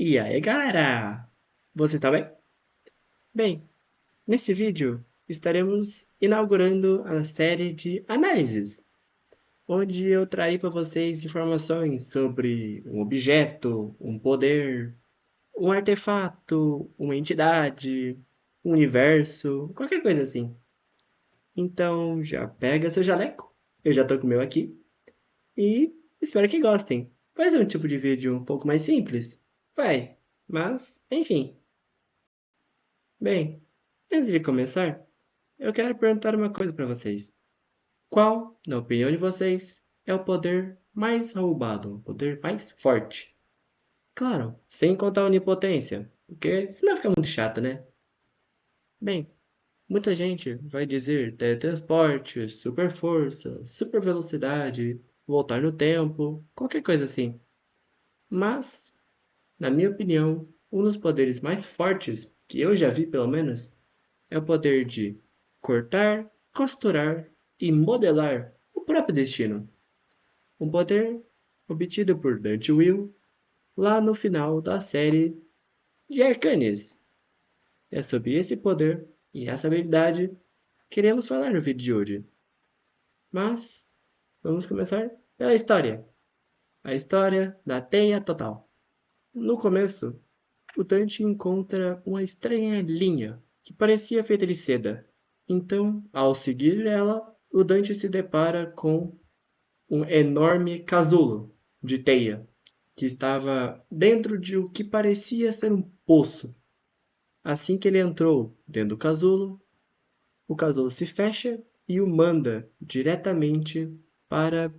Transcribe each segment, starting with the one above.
E aí, galera? Você tá bem? Bem, neste vídeo estaremos inaugurando a série de análises, onde eu trarei para vocês informações sobre um objeto, um poder, um artefato, uma entidade, um universo, qualquer coisa assim. Então já pega seu jaleco, eu já tô com o meu aqui, e espero que gostem. Vai ser um tipo de vídeo um pouco mais simples? Vai, mas enfim. Bem, antes de começar, eu quero perguntar uma coisa para vocês. Qual, na opinião de vocês, é o poder mais roubado, o poder mais forte? Claro, sem contar a onipotência, porque senão fica muito chato, né? Bem, muita gente vai dizer teletransporte, super força, super velocidade, voltar no tempo, qualquer coisa assim. Mas, na minha opinião, um dos poderes mais fortes, que eu já vi pelo menos, é o poder de cortar, costurar e modelar o próprio destino. Um poder obtido por Dante Will lá no final da série de Arcanis. É sobre esse poder e essa habilidade que queremos falar no vídeo de hoje. Mas vamos começar pela história. A história da Teia Total. No começo, o Dante encontra uma estranha linha que parecia feita de seda. Então, ao seguir ela, o Dante se depara com um enorme casulo de teia que estava dentro de o que parecia ser um poço. Assim que ele entrou dentro do casulo, o casulo se fecha e o manda diretamente para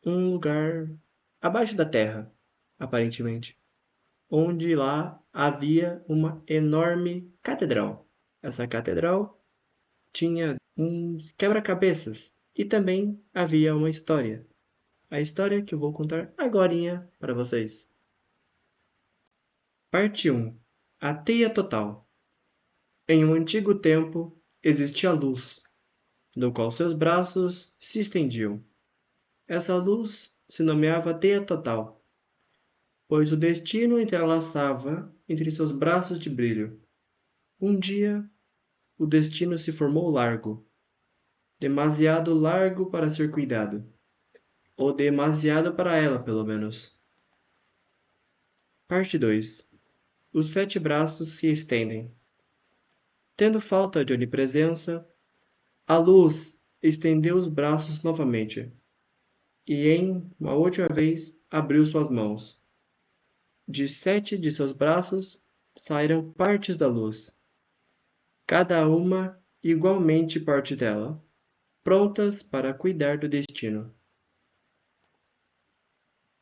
um lugar abaixo da terra, aparentemente, onde lá havia uma enorme catedral. Essa catedral tinha uns quebra-cabeças e também havia uma história. A história que eu vou contar agorinha para vocês. Parte 1. A Teia Total. Em um antigo tempo existia luz, do qual seus braços se estendiam. Essa luz se nomeava Teia Total, pois o destino entrelaçava entre seus braços de brilho. Um dia, o destino se formou largo, demasiado largo para ser cuidado, ou demasiado para ela, pelo menos. Parte 2. Os sete braços se estendem. Tendo falta de onipresença, a luz estendeu os braços novamente, e em uma última vez abriu suas mãos. De sete de seus braços saíram partes da luz, cada uma igualmente parte dela, prontas para cuidar do destino.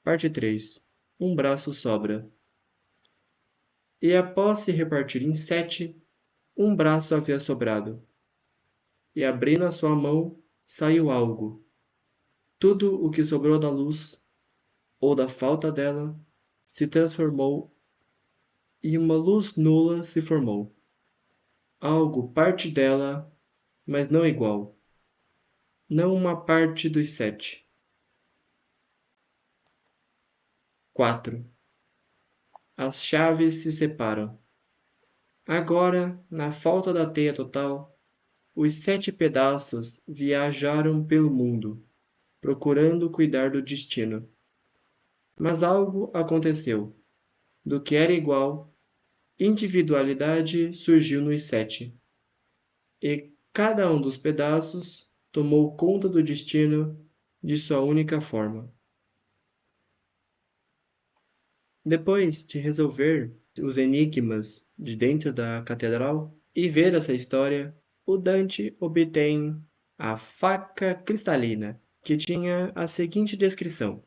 Parte 3. Um braço sobra. E após se repartir em sete, um braço havia sobrado. E abrindo a sua mão, saiu algo. Tudo o que sobrou da luz, ou da falta dela, se transformou e uma luz nula se formou. Algo parte dela, mas não igual. Não uma parte dos sete. Quatro. As chaves se separam. Agora, na falta da teia total, os sete pedaços viajaram pelo mundo, procurando cuidar do destino. Mas algo aconteceu. Do que era igual, individualidade surgiu nos sete, e cada um dos pedaços tomou conta do destino de sua única forma. Depois de resolver os enigmas de dentro da catedral e ver essa história, o Dante obtém a faca cristalina, que tinha a seguinte descrição: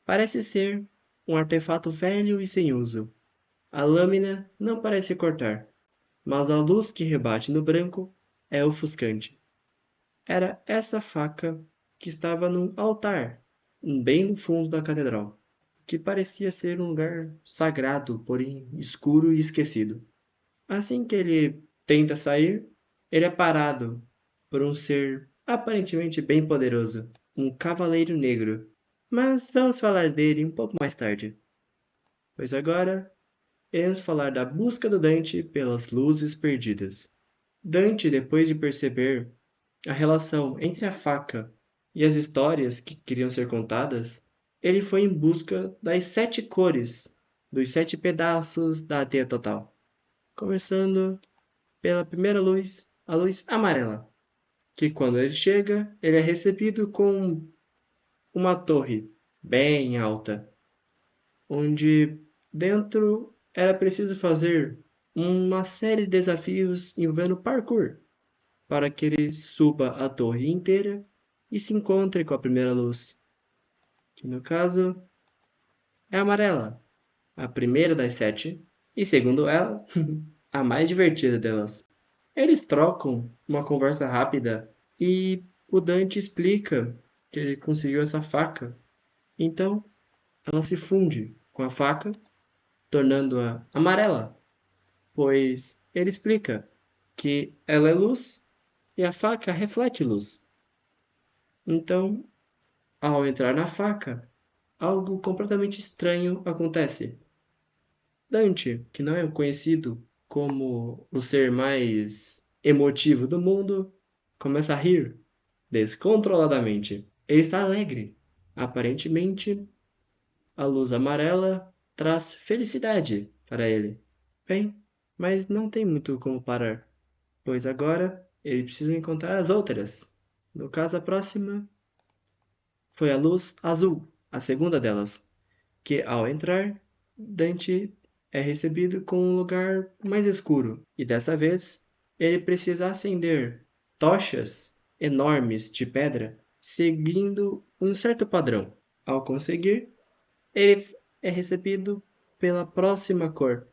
parece ser um artefato velho e sem uso. A lâmina não parece cortar, mas a luz que rebate no branco é ofuscante. Era essa faca que estava num altar, bem no fundo da catedral, que parecia ser um lugar sagrado, porém escuro e esquecido. Assim que ele tenta sair, ele é parado por um ser aparentemente bem poderoso, um cavaleiro negro. Mas vamos falar dele um pouco mais tarde, pois agora iremos falar da busca do Dante pelas luzes perdidas. Dante, depois de perceber a relação entre a faca e as histórias que queriam ser contadas, ele foi em busca das 7 cores, dos 7 pedaços da teia total. Começando pela primeira luz, a luz amarela, que quando ele chega, ele é recebido com uma torre bem alta, onde dentro era preciso fazer uma série de desafios envolvendo parkour, para que ele suba a torre inteira e se encontre com a primeira luz, que no caso é amarela, a primeira das 7, e segundo ela, a mais divertida delas. Eles trocam uma conversa rápida e o Dante explica que ele conseguiu essa faca. Então, ela se funde com a faca, tornando-a amarela, pois ele explica que ela é luz e a faca reflete luz. Então, ao entrar na faca, algo completamente estranho acontece. Dante, que não é conhecido como o ser mais emotivo do mundo, começa a rir descontroladamente. Ele está alegre. Aparentemente, a luz amarela traz felicidade para ele. Bem, mas não tem muito como parar, pois agora ele precisa encontrar as outras. No caso, a próxima foi a luz azul, a segunda delas, que ao entrar, Dante é recebido com um lugar mais escuro, e dessa vez ele precisa acender tochas enormes de pedra, seguindo um certo padrão. Ao conseguir, ele é recebido pela próxima cor,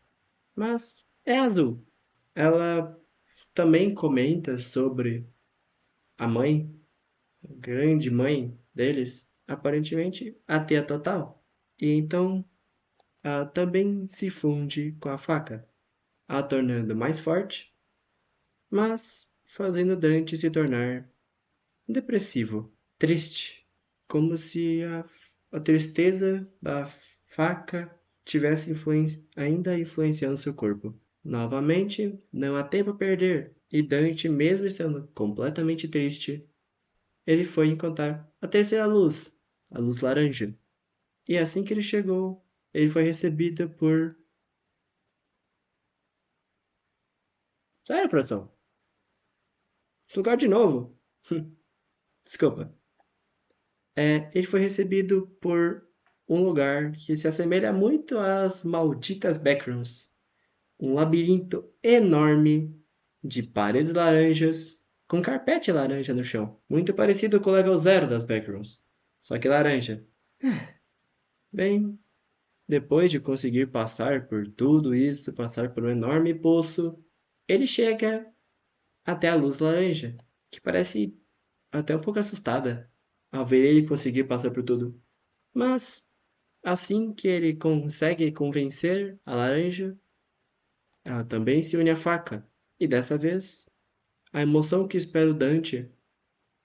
mas é azul. Ela também comenta sobre a mãe, a grande mãe deles, aparentemente ateia total. E então também se funde com a faca, a tornando mais forte, mas fazendo Dante se tornar depressivo, triste, como se a tristeza da faca tivesse ainda influenciando seu corpo. Novamente, não há tempo a perder, e Dante, mesmo estando completamente triste, ele foi encontrar a terceira luz, a luz laranja. E assim que ele chegou, ele foi recebido por... Sério, produção? Esse lugar de novo? Desculpa. Ele foi recebido por um lugar que se assemelha muito às malditas Backrooms. Um labirinto enorme de paredes laranjas com carpete laranja no chão. Muito parecido com o level 0 das Backrooms. Só que laranja. Bem, depois de conseguir passar por tudo isso, passar por um enorme poço, ele chega até a luz laranja, que parece até um pouco assustada ao ver ele conseguir passar por tudo. Mas assim que ele consegue convencer a laranja, ela também se une à faca. E dessa vez, a emoção que espera o Dante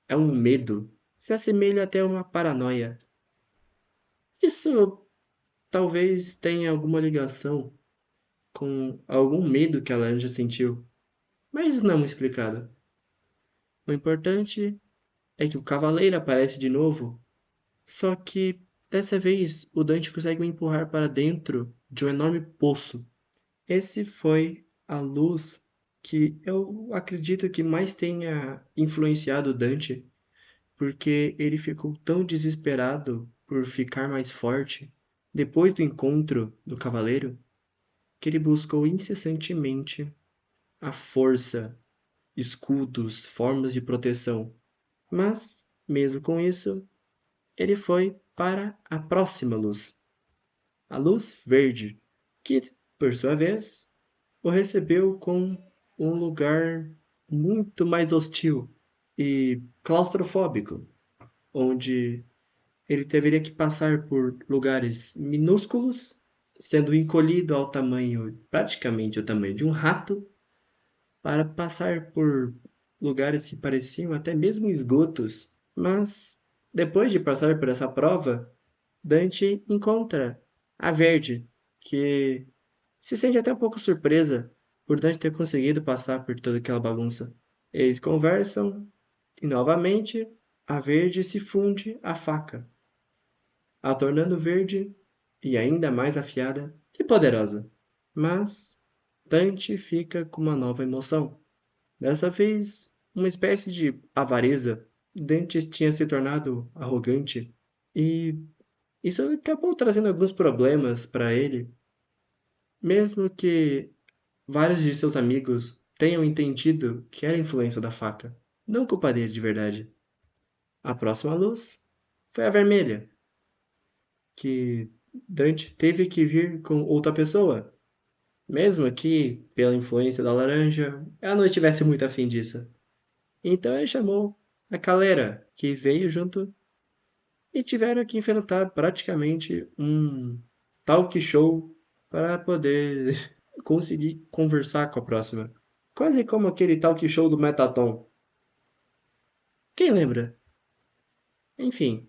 é um medo. Se assemelha até a uma paranoia. Isso talvez tenha alguma ligação com algum medo que a laranja sentiu, mas não é explicado. O importante é que o cavaleiro aparece de novo. Só que dessa vez o Dante consegue o empurrar para dentro de um enorme poço. Esse foi a luz que eu acredito que mais tenha influenciado o Dante, porque ele ficou tão desesperado por ficar mais forte depois do encontro do cavaleiro, que ele buscou incessantemente a força, escudos, formas de proteção. Mas, mesmo com isso, ele foi para a próxima luz, a luz verde, que, por sua vez, o recebeu com um lugar muito mais hostil e claustrofóbico, onde ele deveria que passar por lugares minúsculos, sendo encolhido ao tamanho, praticamente o tamanho de um rato, para passar por lugares que pareciam até mesmo esgotos. Mas, depois de passar por essa prova, Dante encontra a Verde, que se sente até um pouco surpresa por Dante ter conseguido passar por toda aquela bagunça. Eles conversam e novamente a verde se funde à faca, a tornando verde e ainda mais afiada e poderosa. Mas Dante fica com uma nova emoção. Dessa vez, uma espécie de avareza. Dante tinha se tornado arrogante e isso acabou trazendo alguns problemas para ele, mesmo que vários de seus amigos tenham entendido que era influência da faca, não culpa dele de verdade. A próxima luz foi a vermelha, que Dante teve que vir com outra pessoa, mesmo que, pela influência da laranja, ela não estivesse muito afim disso. Então ele chamou a Calera, que veio junto e tiveram que enfrentar praticamente um talk show para poder conseguir conversar com a próxima. Quase como aquele talk show do Metaton. Quem lembra? Enfim,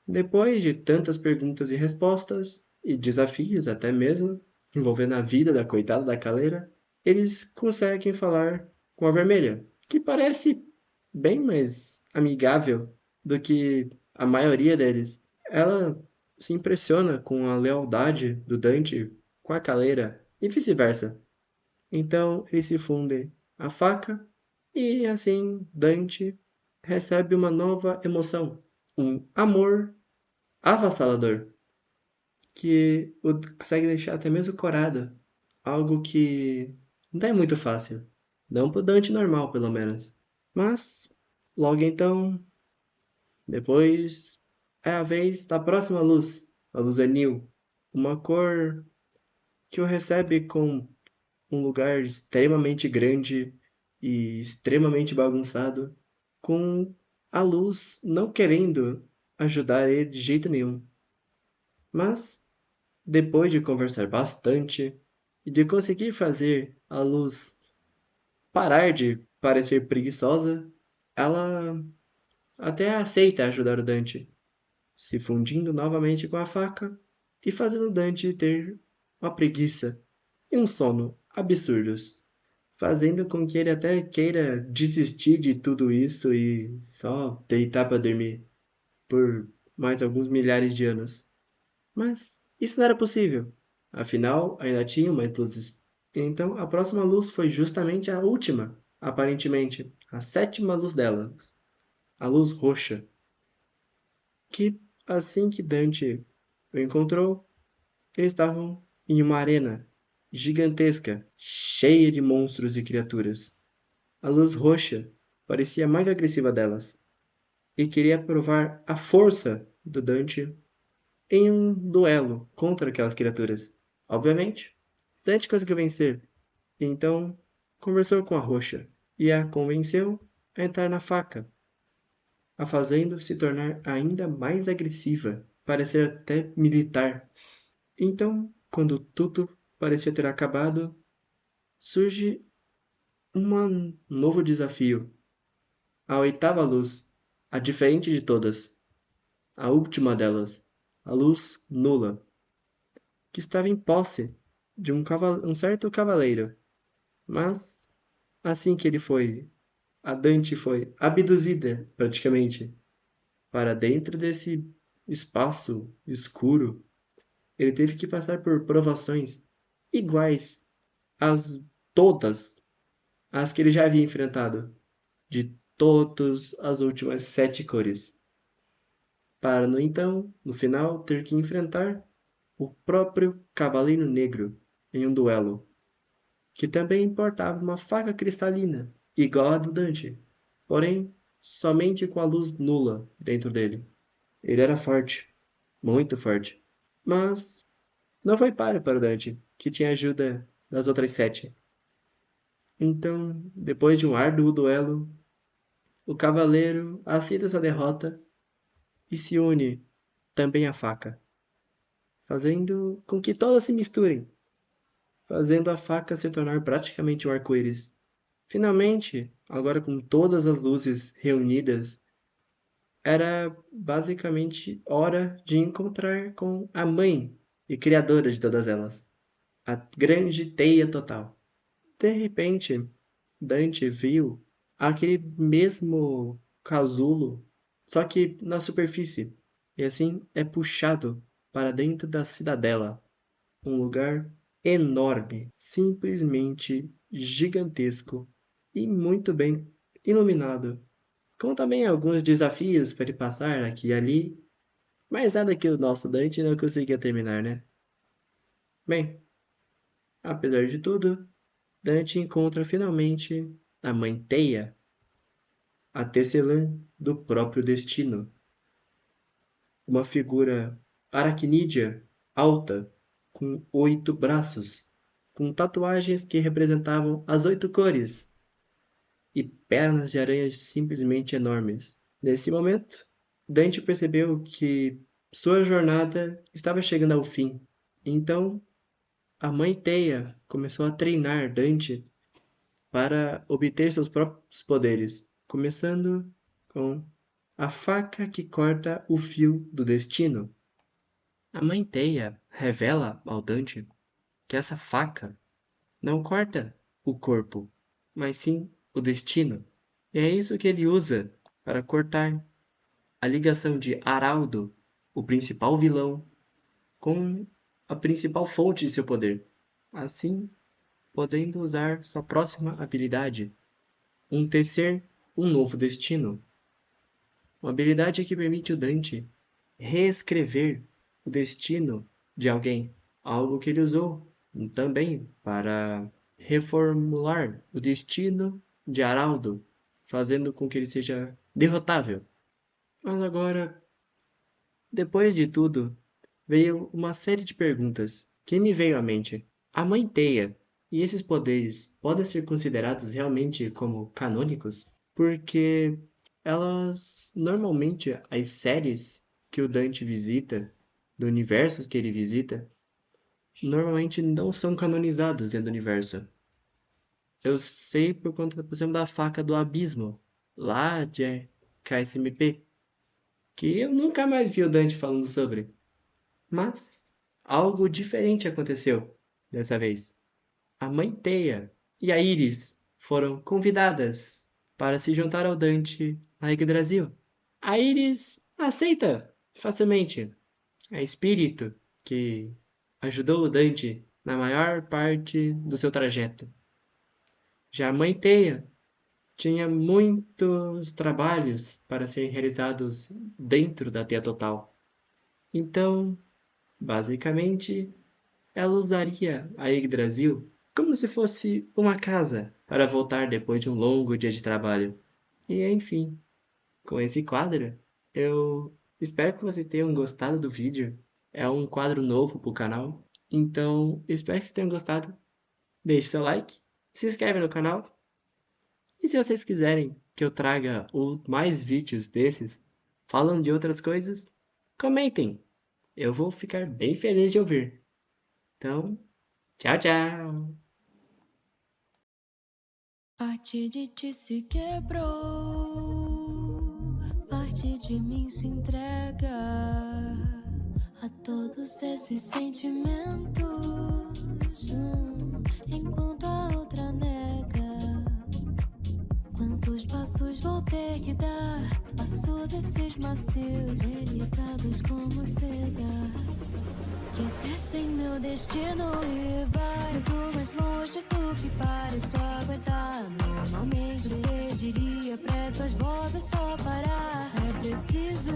depois de tantas perguntas e respostas, e desafios até mesmo, envolvendo a vida da coitada da Caleira, eles conseguem falar com a Vermelha, que parece bem mais amigável do que a maioria deles. Ela se impressiona com a lealdade do Dante com a Caleira e vice-versa. Então eles se fundem a faca e assim Dante recebe uma nova emoção, um amor avassalador, que o consegue deixar até mesmo corado, algo que não é muito fácil, não pro Dante normal pelo menos. Mas logo então, depois é a vez da próxima luz, a luz anil, uma cor que o recebe com um lugar extremamente grande e extremamente bagunçado, com a luz não querendo ajudar ele de jeito nenhum. Mas, depois de conversar bastante e de conseguir fazer a luz parar de parecer preguiçosa, ela até aceita ajudar o Dante, se fundindo novamente com a faca e fazendo Dante ter uma preguiça e um sono absurdos, fazendo com que ele até queira desistir de tudo isso e só deitar para dormir por mais alguns milhares de anos. Mas isso não era possível, afinal ainda tinham mais luzes. Então a próxima luz foi justamente a última, aparentemente, a sétima luz delas, a luz roxa, que assim que Dante o encontrou, eles estavam em uma arena gigantesca, cheia de monstros e criaturas. A luz roxa parecia a mais agressiva delas e queria provar a força do Dante em um duelo contra aquelas criaturas. Obviamente, Dante conseguiu vencer, e então conversou com a roxa e a convenceu a entrar na faca, a fazendo se tornar ainda mais agressiva, parecer até militar. Então, quando tudo parecia ter acabado, surge um novo desafio. A oitava luz, a diferente de todas, a última delas, a luz nula, que estava em posse de um certo cavaleiro. Mas, assim que ele foi, a Dante foi abduzida, praticamente, para dentro desse espaço escuro. Ele teve que passar por provações iguais às todas as que ele já havia enfrentado, de todas as últimas 7 cores, para, no então, no final, ter que enfrentar o próprio Cavaleiro Negro em um duelo, que também portava uma faca cristalina, igual a do Dante, porém somente com a luz nula dentro dele. Ele era forte, muito forte, mas não foi páreo para o Dante, que tinha ajuda das outras 7. Então, depois de um árduo duelo, o cavaleiro aceita sua derrota e se une também à faca, fazendo com que todas se misturem, fazendo a faca se tornar praticamente um arco-íris. Finalmente, agora com todas as luzes reunidas, era basicamente hora de encontrar com a mãe e criadora de todas elas. a grande teia total. De repente, Dante viu aquele mesmo casulo, só que na superfície, e assim é puxado para dentro da cidadela, um lugar enorme, simplesmente gigantesco e muito bem iluminado, com também alguns desafios para ele passar aqui e ali, mas nada que o nosso Dante não conseguia terminar, né? Bem, apesar de tudo, Dante encontra finalmente a mãe Teia, a tecelã do próprio destino, uma figura aracnídea, alta, com 8 braços, com tatuagens que representavam as 8 cores e pernas de aranha simplesmente enormes. Nesse momento, Dante percebeu que sua jornada estava chegando ao fim. Então, a mãe Teia começou a treinar Dante para obter seus próprios poderes, começando com a faca que corta o fio do destino. A mãe Teia revela ao Dante que essa faca não corta o corpo, mas sim o destino. E é isso que ele usa para cortar a ligação de Araldo, o principal vilão, com a principal fonte de seu poder. Assim, podendo usar sua próxima habilidade, tecer um novo destino. Uma habilidade que permite o Dante reescrever o destino de alguém, algo que ele usou também para reformular o destino de Araldo, fazendo com que ele seja derrotável. Mas agora, depois de tudo, veio uma série de perguntas que me veio à mente. A Mãe Teia e esses poderes podem ser considerados realmente como canônicos? Porque elas, normalmente, as séries que o Dante visita, do universo que ele visita, normalmente não são canonizados dentro do universo. Eu sei por conta, por exemplo, da faca do abismo, lá de KSMP, que eu nunca mais vi o Dante falando sobre. Mas algo diferente aconteceu dessa vez. A Mãe Teia e a Iris foram convidadas para se juntar ao Dante na Yggdrasil. A Iris aceita facilmente. É espírito que ajudou o Dante na maior parte do seu trajeto. Já a Mãe Teia tinha muitos trabalhos para serem realizados dentro da Teia Total. Então, basicamente, ela usaria a Yggdrasil como se fosse uma casa para voltar depois de um longo dia de trabalho. E enfim, com esse quadro, eu espero que vocês tenham gostado do vídeo. É um quadro novo para o canal, então espero que vocês tenham gostado. Deixe seu like, se inscreve no canal. E se vocês quiserem que eu traga mais vídeos desses, falando de outras coisas, comentem. Eu vou ficar bem feliz de ouvir. Então, tchau, tchau! Parte de ti se quebrou, parte de mim se entrega a todos esses sentimentos, enquanto a outra nega. Quantos passos vou ter que dar? Passos esses macios, delicados como seda, que tecem meu destino e vai muito mais longe do que pareço aguentar. Normalmente pediria pra essas vozes só parar. É preciso